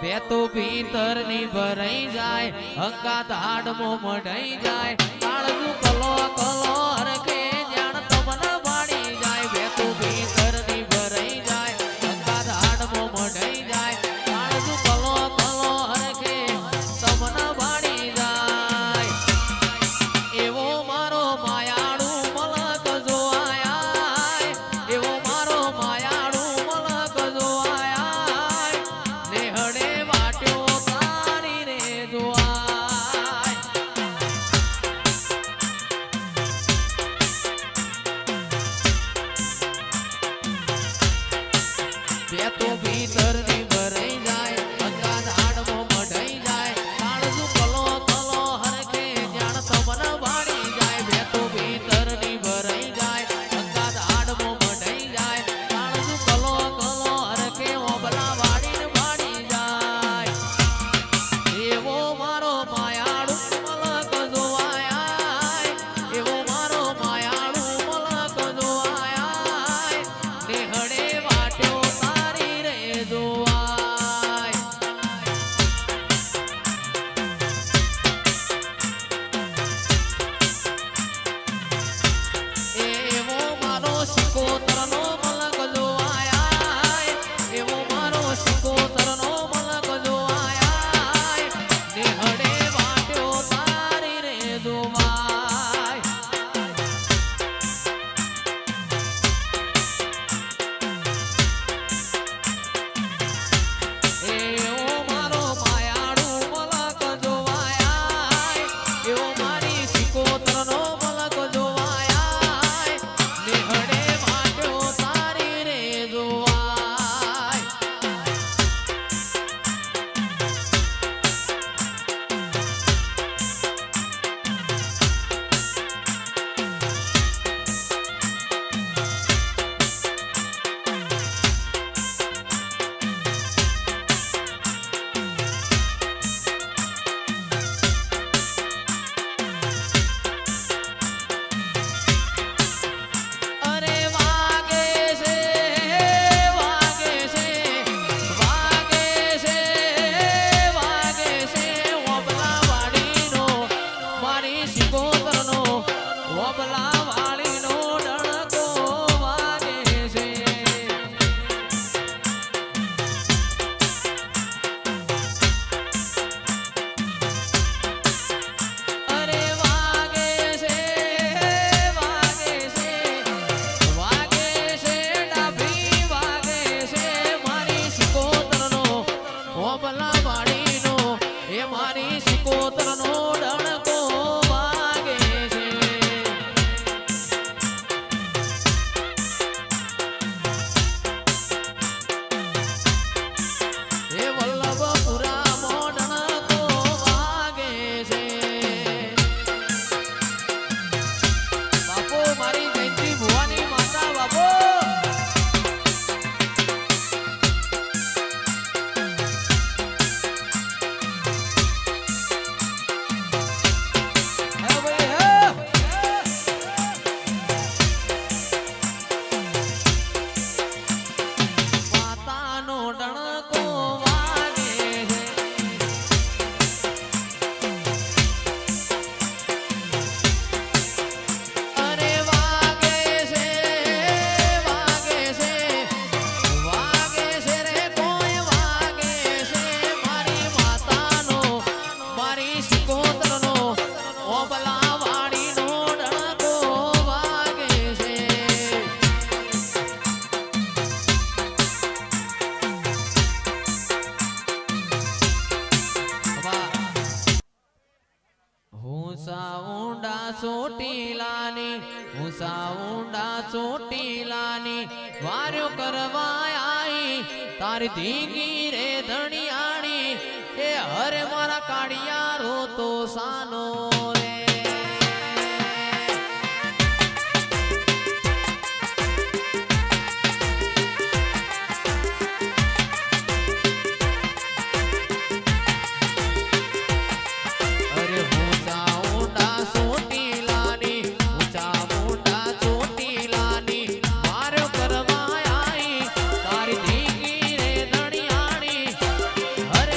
બેતો ભીતર ની ભરાઈ જાય હંકાત હાડમો મઢાઈ જાય કાળજુ કલો કલો હરખે જાણ તમને વાળી જાય બેતો ભીતર ની ભરાઈ જાય હંકાત હાડમો મઢાઈ જાય કાળજુ કલો કલો હરખે તમને વાળી જાય એવો મારો માયાળુ મલક જો આયા એવો મારો માયાળુ મલક જો આયા નેહડે વાટ્યો તારી રે જોઆય બે તો ભીતર ની ભરાઈ જાય અંગાત હાડમો મઢાઈ જાય કાળજુ કલો કલો હરખે જાણ તમને વાળી જાય બે તો ભીતર ની ભરાઈ જાય અંગાત હાડમો મઢાઈ જાય કાળજુ કલો કલો હરખે ઓબલા વાળીને વાળી જાય એવો મારો માયાળુ મલક જોવાય એવો મારો માયાળુ મલક જોવાય નેહડે વાટ્યો તારી રે જોવાય એવો મારો સિકોતરનો મલક જોવાય એવો મારો સિકોતરનો મલક જોવાય નેહડે વાટ્યો તારી રે જોવાય એવો મારો માયાળુ મલક જોવાય એવો મારી સિકોતરનો મલક જોવાય નેહડે વાટ્યો તારી રે જોવાય અરે વાગે છે વાગે છે વાગે છે વાગે છે ઓબલા વાડીનો મારી સિકોતરનો ઓબલા વાડીનો ડણકો વાગે છે અરે વાગે છે વાગે છે વાગે છે ડાભી વાગે છે મારી સિકોતરનો ઓબલા વાડીનો એ મારી સિકોતરનો ડણકો વાગે છે એ વલ્લભપુરા મોડણકો વાગે છે બાપો મારી જયંતી ભુવાની માતા બાપો હે ભાઈ હે માતાનો ડણકો વાગે છે અરે વાગે છે વાગે છે વાગે છે રે કોઈ વાગે છે મારી માતાનો મારી સિકોતરનો ઓબલા વાડીનો ડણકો વાગે છે હુંસા ઊંડા ચોટીલાની વાર્યો કરવા આઈ તારી ધીંગી રે ધણિયાણી એ હરે મારા કાળિયા રોતો સાનો રે અરે ઊંચા ઊંડા ચોટીલાની વાર્યો કરવા આઈ તારી ધીંગી રે ધણિયાણી હરે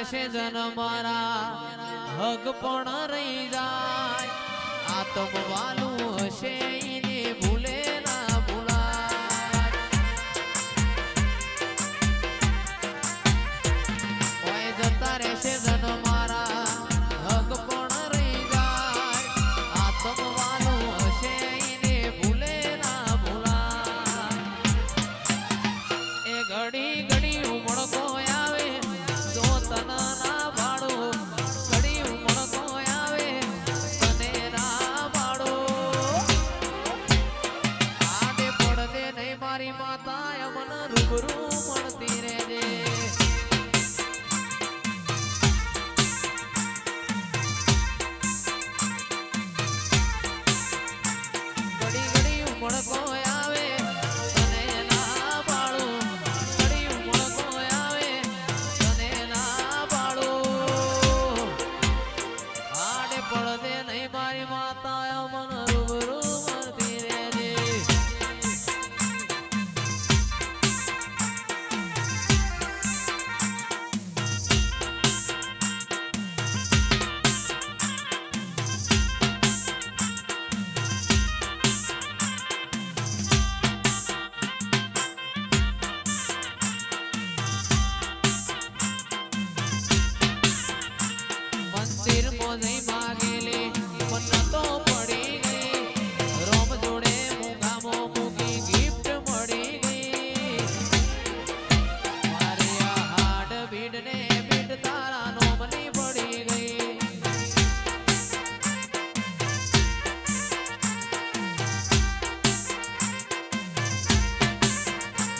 રહેશે જન મારા હગ પણ રહી જાય આતમ વાલું હશે ઈને ભૂલે ના ભૂલાય ઓય જતા રહેશે જન મારા હગ પણ રહી જાય આતમ વાલું હશે ઈને ભૂલે ના ભૂલાય એ ઘડી ઘડી ઉમળકો આવે જો તન ના ભાડો ઘડી ઉમળકો આવે તને ના ભાડો આડે પડદે નહીં મારી માતા મન રૂબરૂ મળતી રહેજે ઘડી ઘડી ઉમળકો આવે તને ના ભાડો ઘડી ઉમળકો આવે તને ના ભાડો આડે પડદે નહીં મારી માતા મન રૂબરૂ મળતી રહેજે મંદિર મોજઈ માગેલી મન તો પડી ગઈ રોમ જોડે મૂંગામો મૂકી ગિફ્ટ મળી ગઈ મારી આ હાડ ભીડ ને ભીડ તારા નોમની પડી ગઈ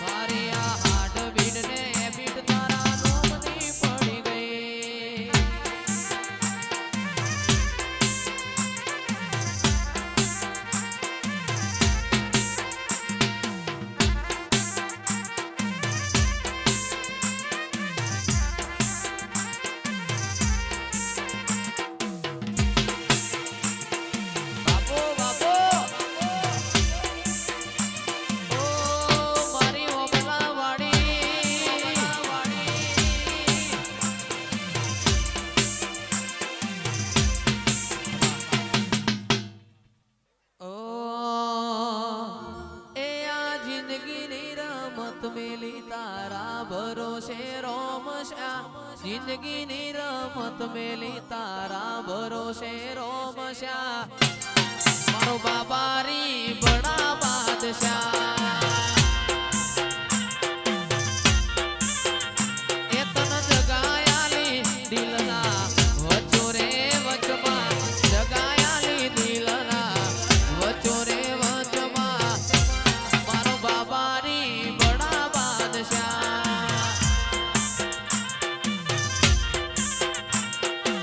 મારી આ હાડ ભીડ ને ભીડ તારા નોમની પડી ગઈ બાપો બાપો ઓ મારી ઓબલા વાડી ઓ એ આ જિંદગીની રમત મેલી તારા ભરોસે રોમશા જિંદગીની રમત મેલી તારા ભરોસે રોમશા મારો બાબારી બડા બાદશાહ એ તન જગાયાલી દિલના વચો રે વચમાં જગાયાલી દિલના વચો રે વચમાં મારો બાબારી બડા બાદશાહ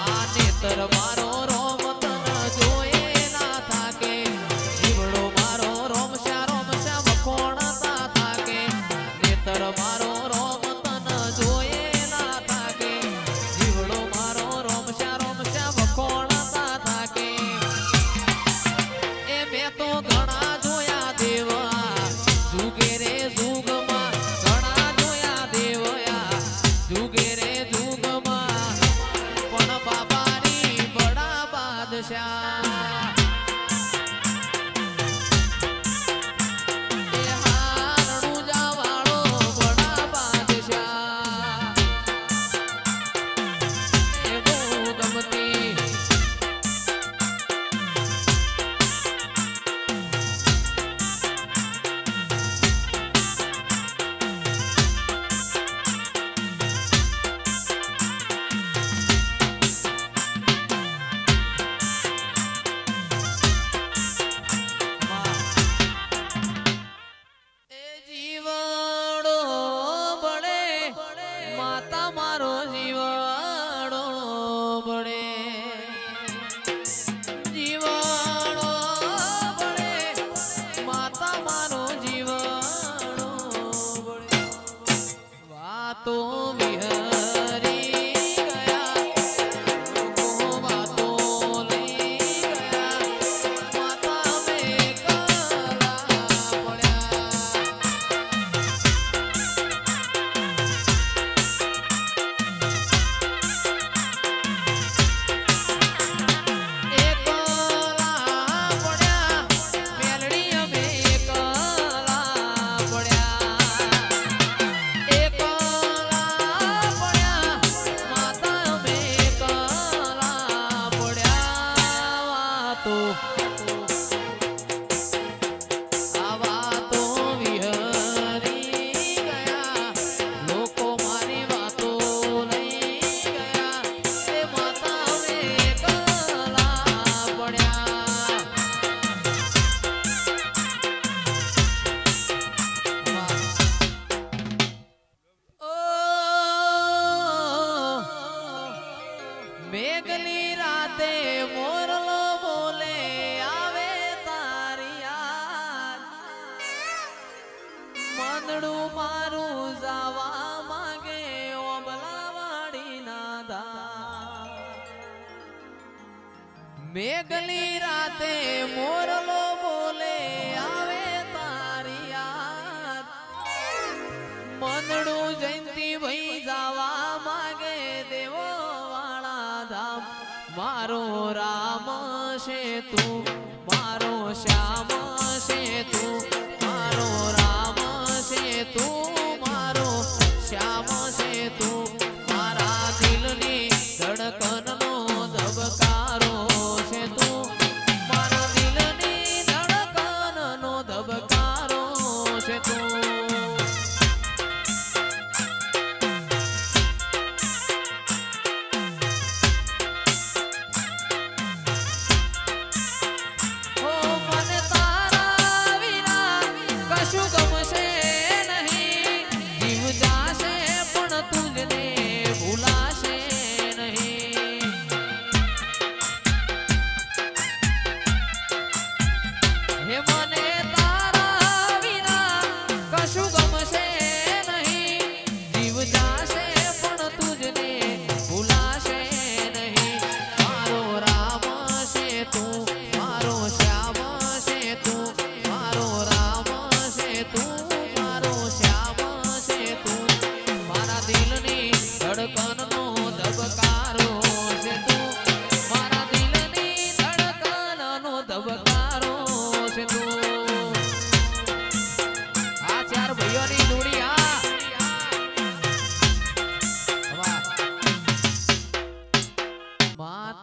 આ નેતર મારો રોમ તન જોયે ના થાકે જીવડો મારો રોમશા રોમશા વખોણતા થાકે નેતર મારો રોમ તન જોયે ના થાકે જીવડો મારો રોમશા રોમશા વખોણતા થાકે એ મેં તો ઘણા જોયા દેવા જુગે રે જુગમાં ઘણા જોયા દેવયા જુગે રે જુગમાં પણ બાબાની બડા બાદશાહ એ હારણું જાવાળો બડા બાદશાહ એ બહુ ગમતી આવા તો વિહરી ગયા લોકો મારી વાતો લઈ ગયા એ માતા હવે એકલા પડ્યા મેઘલી રાતે મોરલો બોલે આવે તારી યાદ મંદડું મારું જાવા માંગે ઓબલાવાડી ના ધા મેઘલી રાતે મોરલો બોલે આવે તારી યાદ મંદડું જયંતી ભાઈ જાવા માંગે દેવો મારો રામ છે તું મારો શ્યામ છે તું મારો રામ છે તું મારો શ્યામ છે તું મારા દિલની ધડકનનો ધબકારો છે તું મારા દિલની ધડકનનો ધબકારો છે તું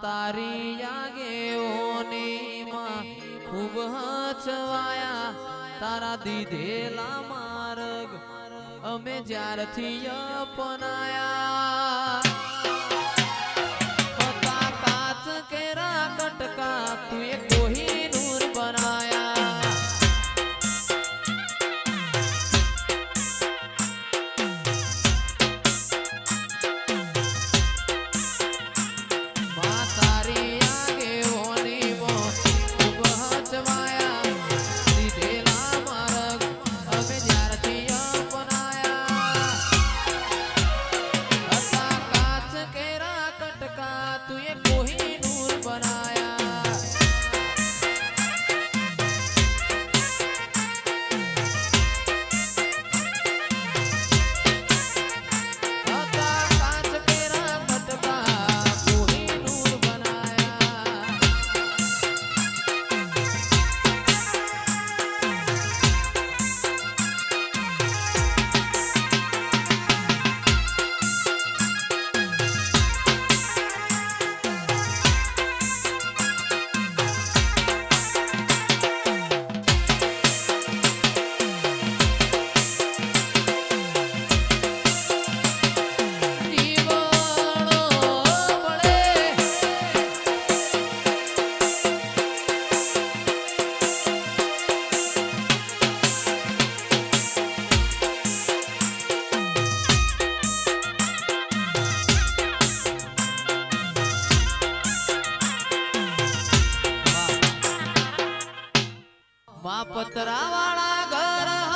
તારી આગેઓની માં ખૂબ હચવાયા તારા દીધેલા માર્ગ અમે જ્યારથી અપનાયા કાચ કેરા કટકા તું એ કોહિનૂર બનાયા પતરા વાળા ઘર